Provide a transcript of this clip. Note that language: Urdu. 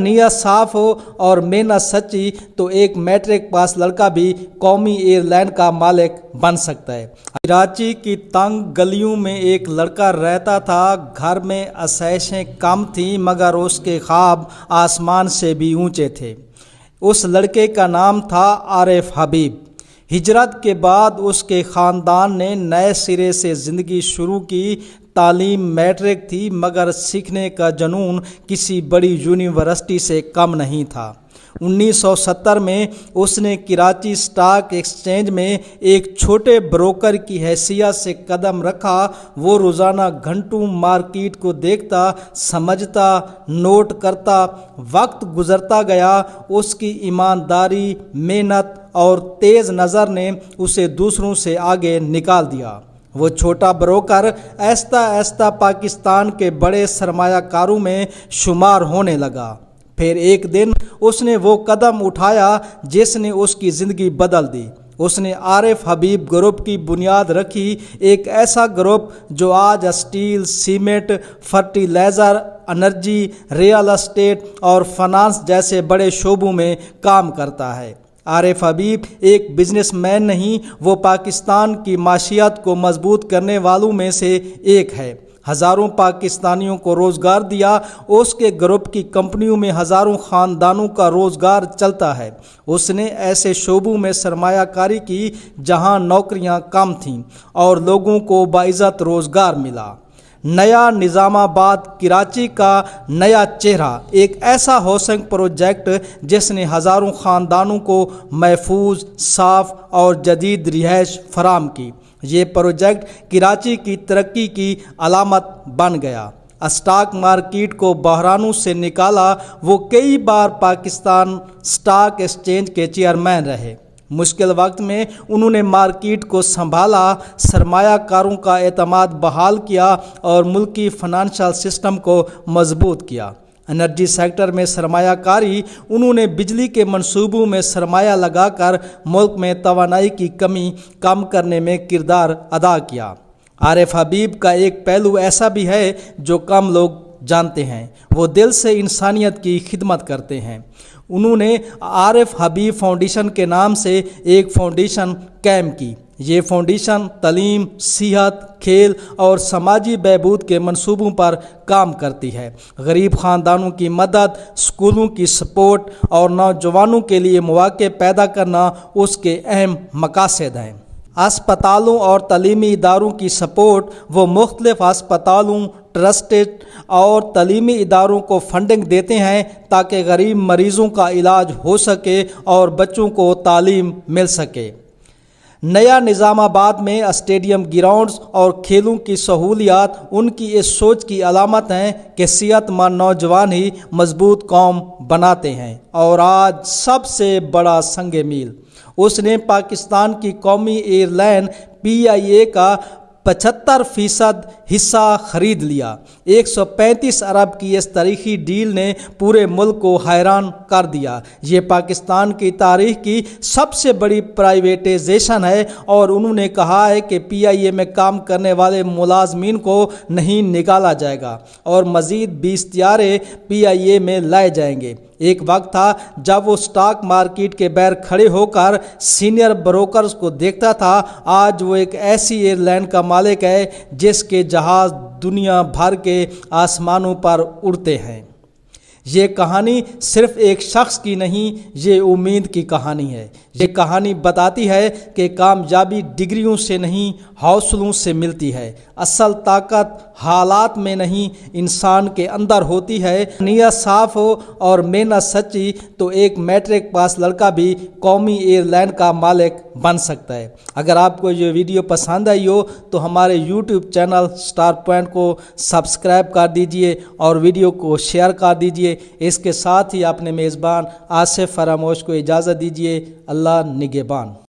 نیت صاف ہو اور محنت سچی تو ایک میٹرک پاس لڑکا بھی قومی ایئر لائن کا مالک بن سکتا ہے۔ کراچی کی تنگ گلیوں میں ایک لڑکا رہتا تھا۔ گھر میں آسائشیں کم تھیں مگر اس کے خواب آسمان سے بھی اونچے تھے۔ اس لڑکے کا نام تھا عارف حبیب۔ ہجرت کے بعد اس کے خاندان نے نئے سرے سے زندگی شروع کی۔ تعلیم میٹرک تھی مگر سیکھنے کا جنون کسی بڑی یونیورسٹی سے کم نہیں تھا۔ 1970 میں اس نے کراچی سٹاک ایکسچینج میں ایک چھوٹے بروکر کی حیثیت سے قدم رکھا۔ وہ روزانہ گھنٹوں مارکیٹ کو دیکھتا، سمجھتا، نوٹ کرتا۔ وقت گزرتا گیا، اس کی ایمانداری، محنت اور تیز نظر نے اسے دوسروں سے آگے نکال دیا۔ وہ چھوٹا بروکر آہستہ آہستہ پاکستان کے بڑے سرمایہ کاروں میں شمار ہونے لگا۔ پھر ایک دن اس نے وہ قدم اٹھایا جس نے اس کی زندگی بدل دی۔ اس نے عارف حبیب گروپ کی بنیاد رکھی، ایک ایسا گروپ جو آج steel, cement, fertilizer, energy, real estate اور فنانس جیسے بڑے شعبوں میں کام کرتا ہے۔ عارف حبیب ایک بزنس مین نہیں، وہ پاکستان کی معیشت کو مضبوط کرنے والوں میں سے ایک ہے۔ ہزاروں پاکستانیوں کو روزگار دیا۔ اس کے گروپ کی کمپنیوں میں ہزاروں خاندانوں کا روزگار چلتا ہے۔ اس نے ایسے شعبوں میں سرمایہ کاری کی جہاں نوکریاں کم تھیں اور لوگوں کو باعزت روزگار ملا۔ نیا نظام آباد کراچی کا نیا چہرہ، ایک ایسا ہاؤسنگ پروجیکٹ جس نے ہزاروں خاندانوں کو محفوظ، صاف اور جدید رہائش فراہم کی۔ یہ پروجیکٹ کراچی کی ترقی کی علامت بن گیا۔ اسٹاک مارکیٹ کو بحرانوں سے نکالا۔ وہ کئی بار پاکستان سٹاک ایکسچینج کے چیئرمین رہے۔ مشکل وقت میں انہوں نے مارکیٹ کو سنبھالا، سرمایہ کاروں کا اعتماد بحال کیا اور ملکی فنانشل سسٹم کو مضبوط کیا۔ انرجی سیکٹر میں سرمایہ کاری، انہوں نے بجلی کے منصوبوں میں سرمایہ لگا کر ملک میں توانائی کی کمی کم کرنے میں کردار ادا کیا۔ عارف حبیب کا ایک پہلو ایسا بھی ہے جو کم لوگ جانتے ہیں، وہ دل سے انسانیت کی خدمت کرتے ہیں۔ انہوں نے عارف حبیب فاؤنڈیشن کے نام سے ایک فاؤنڈیشن قائم کی۔ یہ فاؤنڈیشن تعلیم، صحت، کھیل اور سماجی بہبود کے منصوبوں پر کام کرتی ہے۔ غریب خاندانوں کی مدد، اسکولوں کی سپورٹ اور نوجوانوں کے لیے مواقع پیدا کرنا اس کے اہم مقاصد ہیں۔ اسپتالوں اور تعلیمی اداروں کی سپورٹ، وہ مختلف اسپتالوں، ٹرسٹس اور تعلیمی اداروں کو فنڈنگ دیتے ہیں تاکہ غریب مریضوں کا علاج ہو سکے اور بچوں کو تعلیم مل سکے۔ نیا نظام آباد میں اسٹیڈیم، گراؤنڈز اور کھیلوں کی سہولیات ان کی اس سوچ کی علامت ہیں کہ صحت مند نوجوان ہی مضبوط قوم بناتے ہیں۔ اور آج سب سے بڑا سنگ میل، اس نے پاکستان کی قومی ایئر لائن PIA کا 75% حصہ خرید لیا۔ 135 ارب کی اس تاریخی ڈیل نے پورے ملک کو حیران کر دیا۔ یہ پاکستان کی تاریخ کی سب سے بڑی پرائیویٹائزیشن ہے اور انہوں نے کہا ہے کہ PIA میں کام کرنے والے ملازمین کو نہیں نکالا جائے گا اور مزید 20 طیارے PIA میں لائے جائیں گے۔ ایک وقت تھا جب وہ سٹاک مارکیٹ کے باہر کھڑے ہو کر سینئر بروکرز کو دیکھتا تھا۔ آج وہ ایک ایسی ایئر لائن کا مالک ہے جس کے جہاز دنیا بھر کے آسمانوں پر اڑتے ہیں۔ یہ کہانی صرف ایک شخص کی نہیں، یہ امید کی کہانی ہے۔ یہ کہانی بتاتی ہے کہ کامیابی ڈگریوں سے نہیں، حوصلوں سے ملتی ہے۔ اصل طاقت حالات میں نہیں، انسان کے اندر ہوتی ہے۔ نیت صاف ہو اور محنت سچی تو ایک میٹرک پاس لڑکا بھی قومی ایئر لائن کا مالک بن سکتا ہے۔ اگر آپ کو یہ ویڈیو پسند آئی ہو تو ہمارے YouTube چینل سٹار پوائنٹ کو سبسکرائب کر دیجئے اور ویڈیو کو شیئر کر دیجئے۔ اس کے ساتھ ہی اپنے میزبان آصف فراموش کو اجازت دیجیے۔ اللہ نگہبان۔